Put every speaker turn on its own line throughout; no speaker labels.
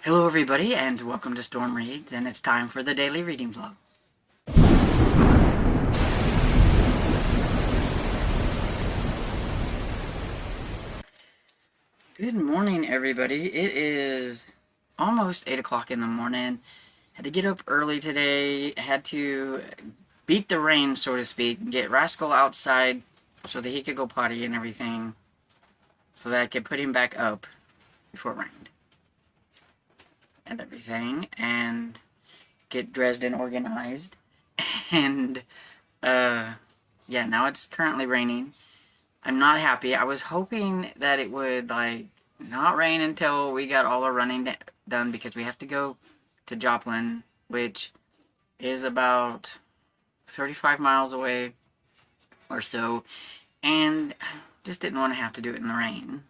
Hello everybody and welcome to Storm Reads, and it's time for the daily reading vlog. Good morning everybody. It is almost 8 o'clock in the morning. Had to get up early today, had to beat the rain, so to speak, get Rascal outside so that he could go potty and everything, so that I could put him back up before it rained and everything, and get dressed and organized. And yeah, now it's currently raining. I'm not happy. I was hoping that it would not rain until we got all our running done, because we have to go to Joplin, which is about 35 miles away or so, and just didn't want to have to do it in the rain.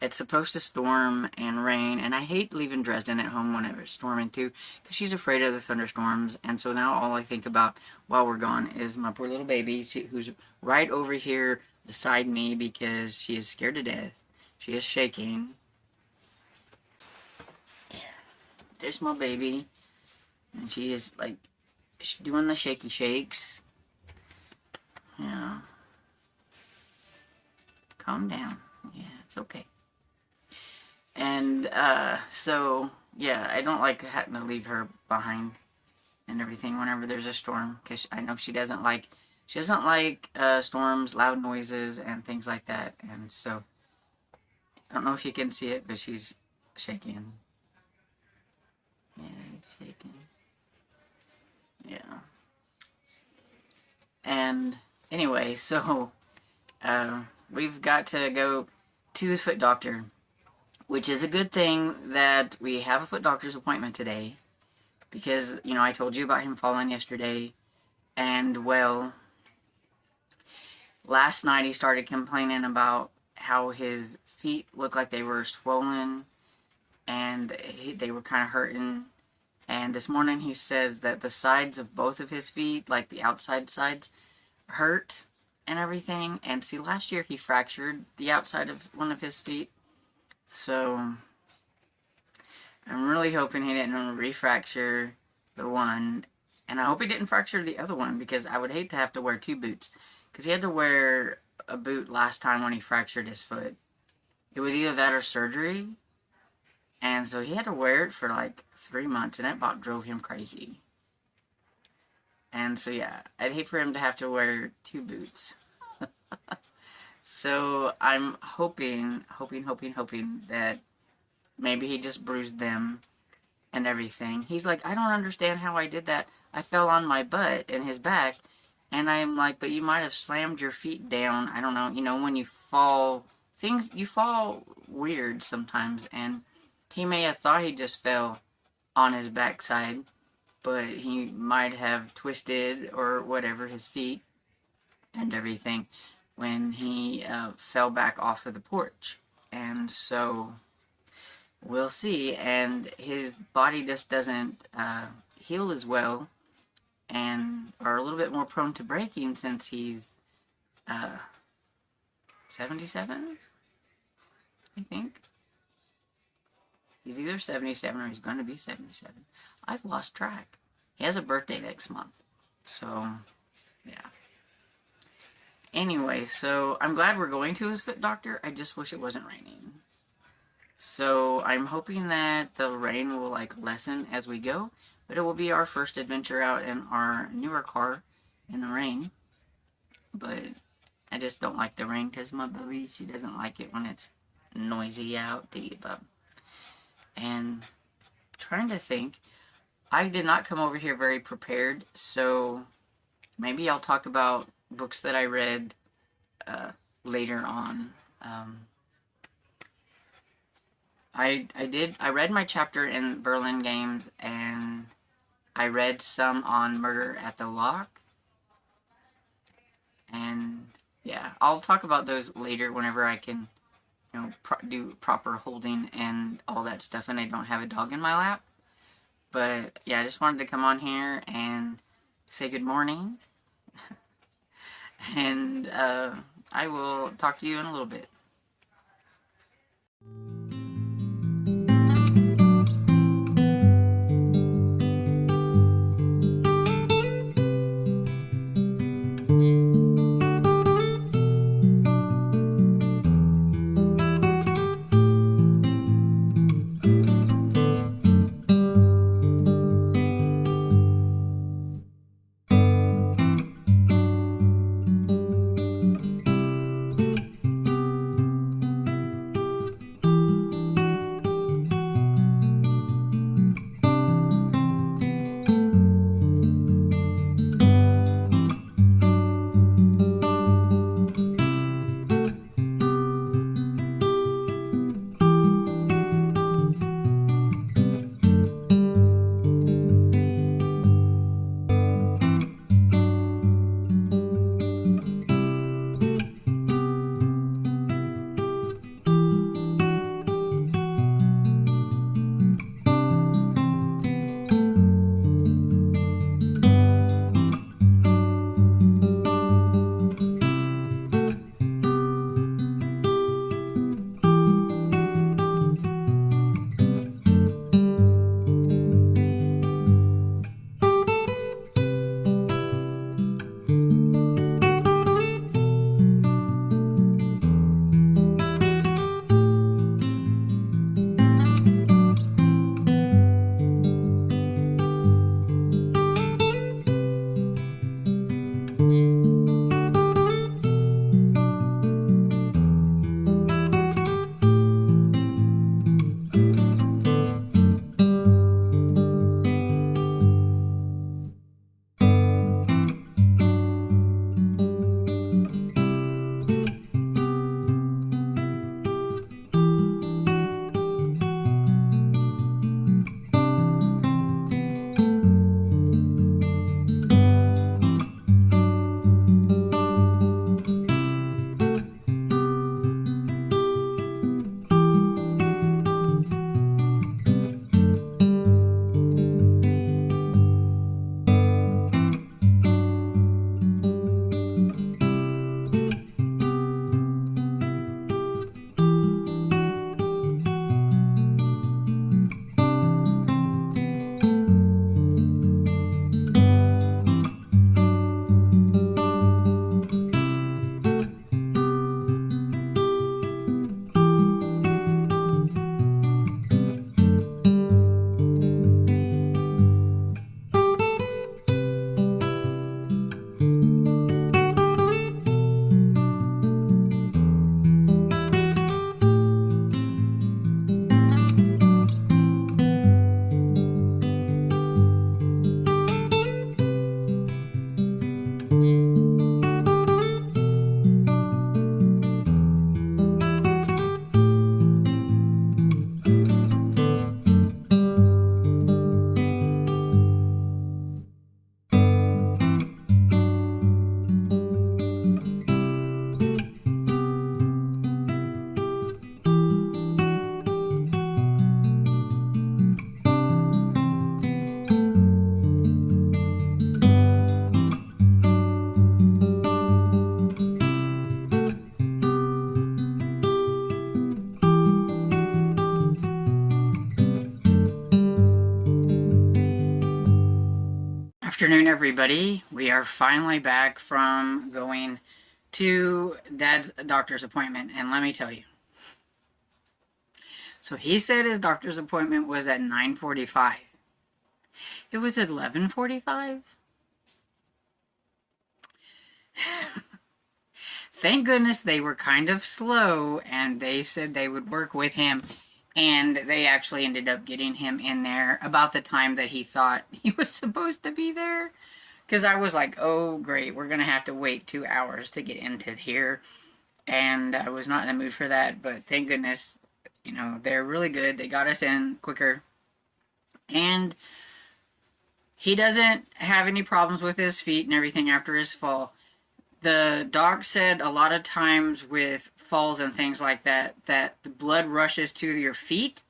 It's supposed to storm and rain, and I hate leaving Dresden at home whenever it's storming too, because she's afraid of the thunderstorms. And so now all I think about while we're gone is my poor little baby, who's right over here beside me, because she is scared to death. She is shaking. There's my baby, and she is she's doing the shaky shakes. Yeah. Calm down. Yeah, it's okay. And, so, yeah, I don't like having to leave her behind and everything whenever there's a storm, because I know she doesn't like storms, loud noises, and things like that. And so, I don't know if you can see it, but she's shaking. Yeah, shaking. Yeah. And, anyway, so, we've got to go to his foot doctor, which is a good thing that we have a foot doctor's appointment today, because, you know, I told you about him falling yesterday, and, well, last night he started complaining about how his feet looked like they were swollen, and they were kind of hurting, and this morning he says that the sides of both of his feet, like the outside sides, hurt and everything. And see, last year he fractured the outside of one of his feet, so I'm really hoping he didn't refracture the one, and I hope he didn't fracture the other one, because I would hate to have to wear two boots, because he had to wear a boot last time when he fractured his foot. It was either that or surgery, and so he had to wear it for like 3 months, and that about drove him crazy. And so yeah, I'd hate for him to have to wear two boots. So I'm hoping that maybe he just bruised them and everything. He's like, I don't understand how I did that. I fell on my butt and his back. And I'm like, but you might have slammed your feet down. I don't know. You know, when you fall, you fall weird sometimes. And he may have thought he just fell on his backside, but he might have twisted or whatever his feet and everything when he fell back off of the porch. And so we'll see. And his body just doesn't heal as well, and are a little bit more prone to breaking since he's 77, I think. He's either 77 or he's going to be 77. I've lost track. He has a birthday next month. So, yeah. Anyway, so I'm glad we're going to his foot doctor. I just wish it wasn't raining. So I'm hoping that the rain will lessen as we go, but it will be our first adventure out in our newer car in the rain. But I just don't like the rain, because my baby, she doesn't like it when it's noisy out, do you, bub? And trying to think, I did not come over here very prepared, so maybe I'll talk about books that I read later on. I read my chapter in Berlin Games, and I read some on Murder at the Lock. And yeah, I'll talk about those later whenever I can, you know, do proper holding and all that stuff, and I don't have a dog in my lap. But yeah, I just wanted to come on here and say good morning. And I will talk to you in a little bit. afternoon, everybody. We are finally back from going to Dad's doctor's appointment, and let me tell you. So he said his doctor's appointment was at 9:45. It was 11:45. Thank goodness they were kind of slow, and they said they would work with him, and they actually ended up getting him in there about the time that he thought he was supposed to be there. Because I was like, oh, great, we're going to have to wait 2 hours to get into here. And I was not in the mood for that, but thank goodness, you know, they're really good. They got us in quicker. And he doesn't have any problems with his feet and everything after his fall. The doc said a lot of times with falls and things like that, that the blood rushes to your feet,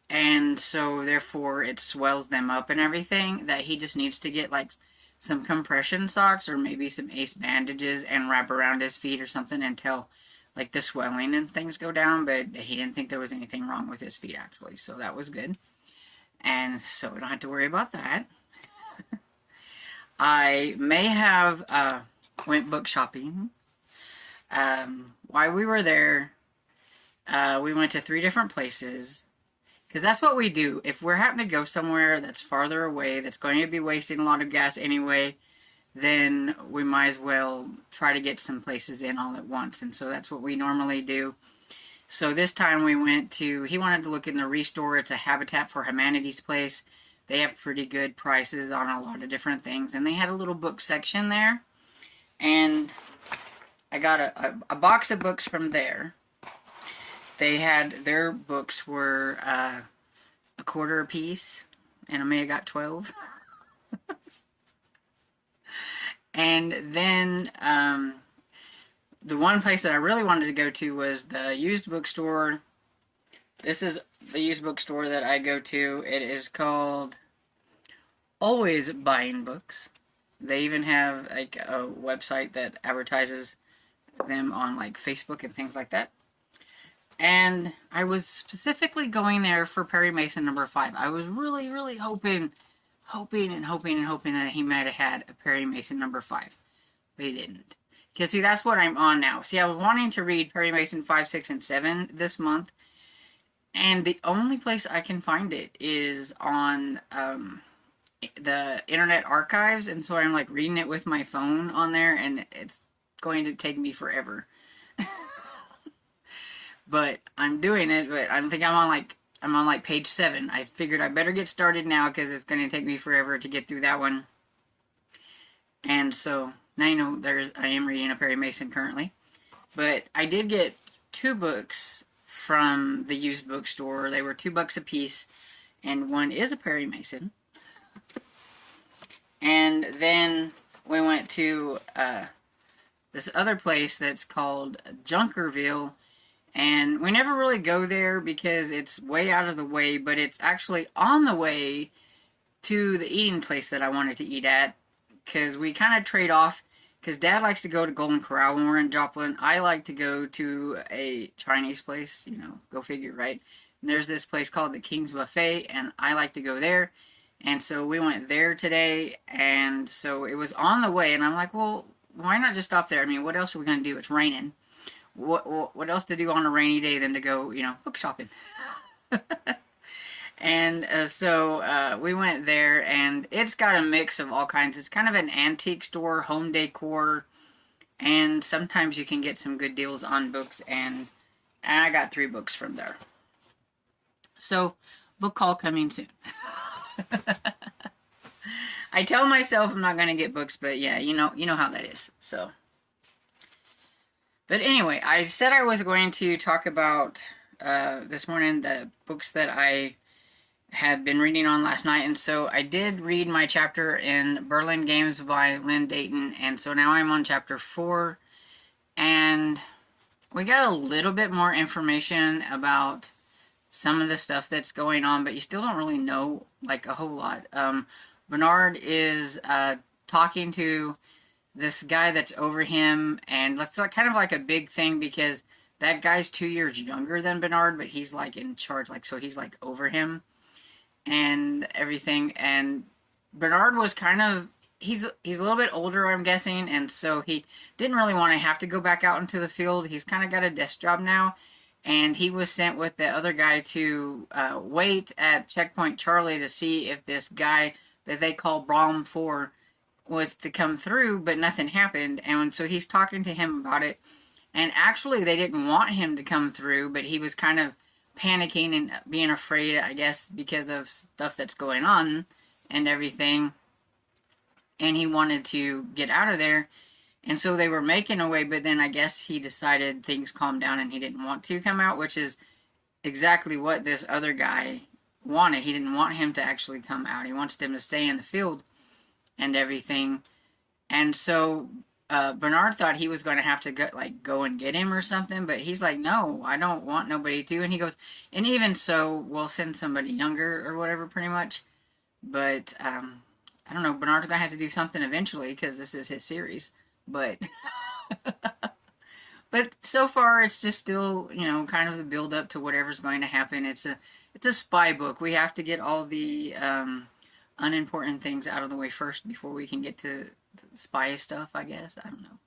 and so therefore it swells them up and everything, that he just needs to get like some compression socks or maybe some ace bandages and wrap around his feet or something until like the swelling and things go down, but he didn't think there was anything wrong with his feet actually, so that was good. And so we don't have to worry about that. I may have went book shopping. While we were there, we went to 3 different places, because that's what we do. If we're having to go somewhere that's farther away, that's going to be wasting a lot of gas anyway, then we might as well try to get some places in all at once, and so that's what we normally do. So this time we went to, he wanted to look in the Restore. It's a Habitat for Humanity's place. They have pretty good prices on a lot of different things, and they had a little book section there. And I got a box of books from there. They had, their books were a quarter a piece, and I may have got 12. And then the one place that I really wanted to go to was the used bookstore. This is the used bookstore that I go to. It is called Always Buying Books. They even have like a website that advertises them on like Facebook and things like that. And I was specifically going there for Perry Mason number 5. I was really hoping that he might have had a Perry Mason number 5. But he didn't. Because see, that's what I'm on now. See, I was wanting to read Perry Mason 5, 6, and 7 this month. And the only place I can find it is on the Internet Archives, and so I'm like reading it with my phone on there, and it's going to take me forever. But I'm doing it. But I think I'm on like page 7. I figured I better get started now because it's going to take me forever to get through that one. And so now you know I am reading a Perry Mason currently. But I did get 2 books from the used bookstore. They were $2 a piece, and one is a Perry Mason. And then we went to this other place that's called Junkerville, and we never really go there because it's way out of the way, but it's actually on the way to the eating place that I wanted to eat at, because we kind of trade off, because Dad likes to go to Golden Corral when we're in Joplin. I like to go to a Chinese place, you know, go figure, right? And there's this place called the King's Buffet, and I like to go there. And so we went there today, and so it was on the way, and I'm like, well, why not just stop there? I mean, what else are we going to do? It's raining. What else to do on a rainy day than to go, you know, book shopping? And so we went there, and it's got a mix of all kinds. It's kind of an antique store, home decor, and sometimes you can get some good deals on books, and I got 3 books from there. So, book haul coming soon. I tell myself I'm not going to get books, but yeah, you know how that is. So, but anyway, I said I was going to talk about this morning the books that I had been reading on last night, and so I did read my chapter in Berlin Games by Lynn Dayton, and so now I'm on chapter 4, and we got a little bit more information about some of the stuff that's going on, but you still don't really know like a whole lot. Bernard is talking to this guy that's over him, and that's kind of like a big thing because that guy's 2 years younger than Bernard, but he's like in charge, like, so he's like over him and everything. And Bernard was kind of he's a little bit older, I'm guessing, and so he didn't really want to have to go back out into the field. He's kind of got a desk job now, and he was sent with the other guy to wait at Checkpoint Charlie to see if this guy that they call Brom 4 was to come through, but nothing happened. And so he's talking to him about it. And actually, they didn't want him to come through, but he was kind of panicking and being afraid, I guess, because of stuff that's going on and everything. And he wanted to get out of there. And so they were making a way, but then I guess he decided things calmed down and he didn't want to come out, which is exactly what this other guy wanted. He didn't want him to actually come out. He wants him to stay in the field and everything. And so Bernard thought he was going to have to go and get him or something, but he's like, no, I don't want nobody to. And he goes, and even so, we'll send somebody younger or whatever, pretty much. But I don't know. Bernard's going to have to do something eventually because this is his series. But but so far, it's just still, kind of the build up to whatever's going to happen. It's a spy book. We have to get all the unimportant things out of the way first before we can get to spy stuff, I guess. I don't know.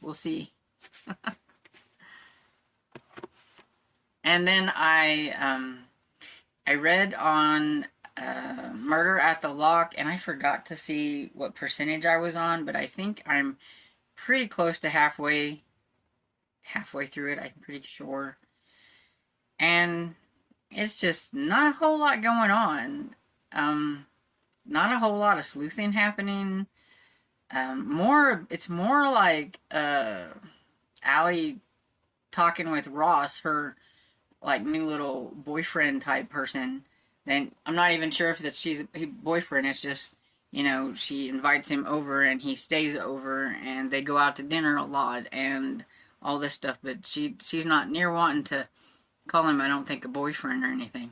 We'll see. And then I read on Murder at the Lock, and I forgot to see what percentage I was on, but I think I'm pretty close to halfway through it, I'm pretty sure. And it's just not a whole lot going on. Not a whole lot of sleuthing happening. It's more like Allie talking with Ross, her like new little boyfriend type person. Then I'm not even sure if that she's a boyfriend. It's just, she invites him over and he stays over and they go out to dinner a lot and all this stuff. But she's not near wanting to call him, I don't think, a boyfriend or anything.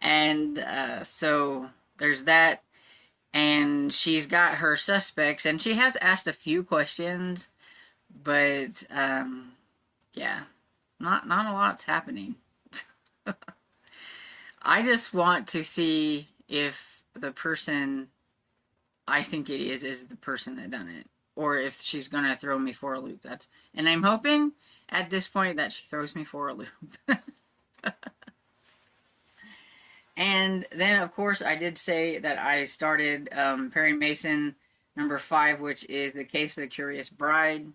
And so there's that. And she's got her suspects, and she has asked a few questions, but yeah, not a lot's happening. I just want to see if the person I think it is the person that done it, or if she's gonna throw me for a loop. And I'm hoping at this point that she throws me for a loop. And then, of course, I did say that I started Perry Mason number 5, which is The Case of the Curious Bride.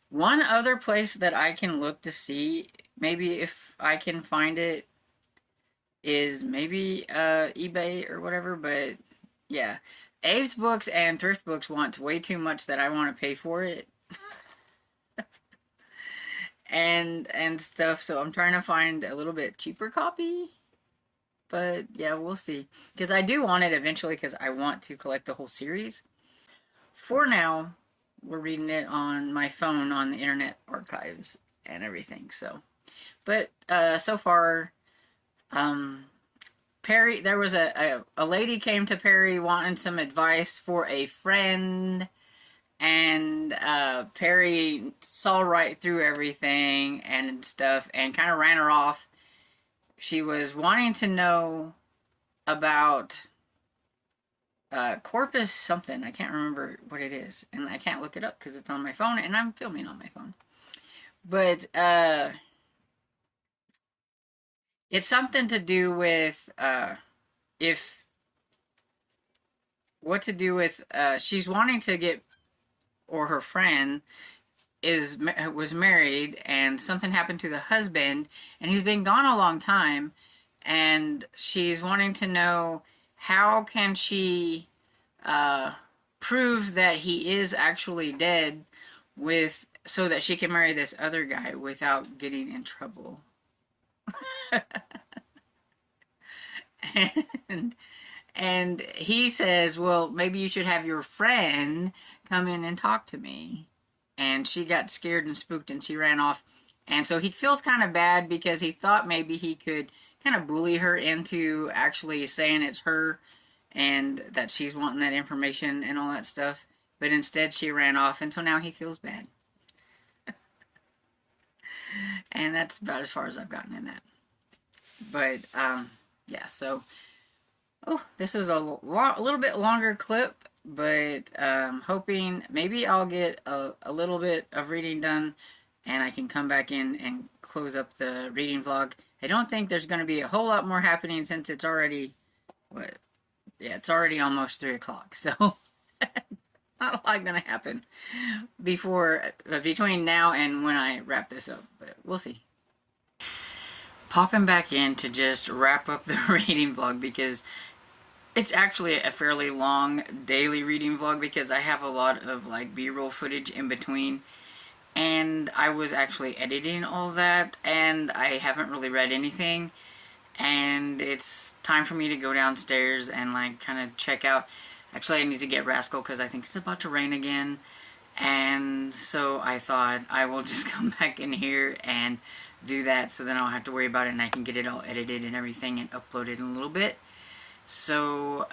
One other place that I can look to see, maybe if I can find it, is maybe eBay or whatever, but yeah. Abe's Books and Thrift Books want way too much that I want to pay for it. and stuff, so I'm trying to find a little bit cheaper copy. But yeah, we'll see. Because I do want it eventually because I want to collect the whole series. For now, we're reading it on my phone on the Internet Archives and everything. So, but so far, Perry, there was a lady came to Perry wanting some advice for a friend. And Perry saw right through everything and stuff and kind of ran her off. She was wanting to know about Corpus something. I can't remember what it is. And I can't look it up because it's on my phone and I'm filming on my phone. But it's something to do with she's wanting to get, or her friend was married and something happened to the husband and he's been gone a long time, and she's wanting to know how can she prove that he is actually dead so that she can marry this other guy without getting in trouble. and he says, well, maybe you should have your friend come in and talk to me. And she got scared and spooked and she ran off. And so he feels kind of bad because he thought maybe he could kind of bully her into actually saying it's her and that she's wanting that information and all that stuff. But instead she ran off, and so now he feels bad. And that's about as far as I've gotten in that. But, yeah, so Oh, this was a little bit longer clip, but hoping maybe I'll get a little bit of reading done and I can come back in and close up the reading vlog. I don't think there's going to be a whole lot more happening since it's already, what, yeah, it's already almost 3 o'clock, so not a lot going to happen between now and when I wrap this up, but we'll see. Popping back in to just wrap up the reading vlog because it's actually a fairly long daily reading vlog because I have a lot of like B-roll footage in between, and I was actually editing all that and I haven't really read anything, and it's time for me to go downstairs and like kind of check out. Actually, I need to get Rascal because I think it's about to rain again, and so I thought I will just come back in here and do that so then I don't have to worry about it and I can get it all edited and everything and uploaded in a little bit. So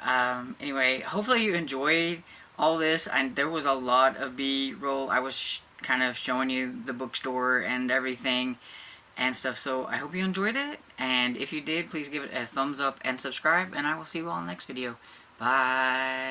anyway, hopefully you enjoyed all this. There was a lot of B-roll. I was kind of showing you the bookstore and everything and stuff, so I hope you enjoyed it, and if you did, please give it a thumbs up and subscribe, and I will see you all in the next video. Bye.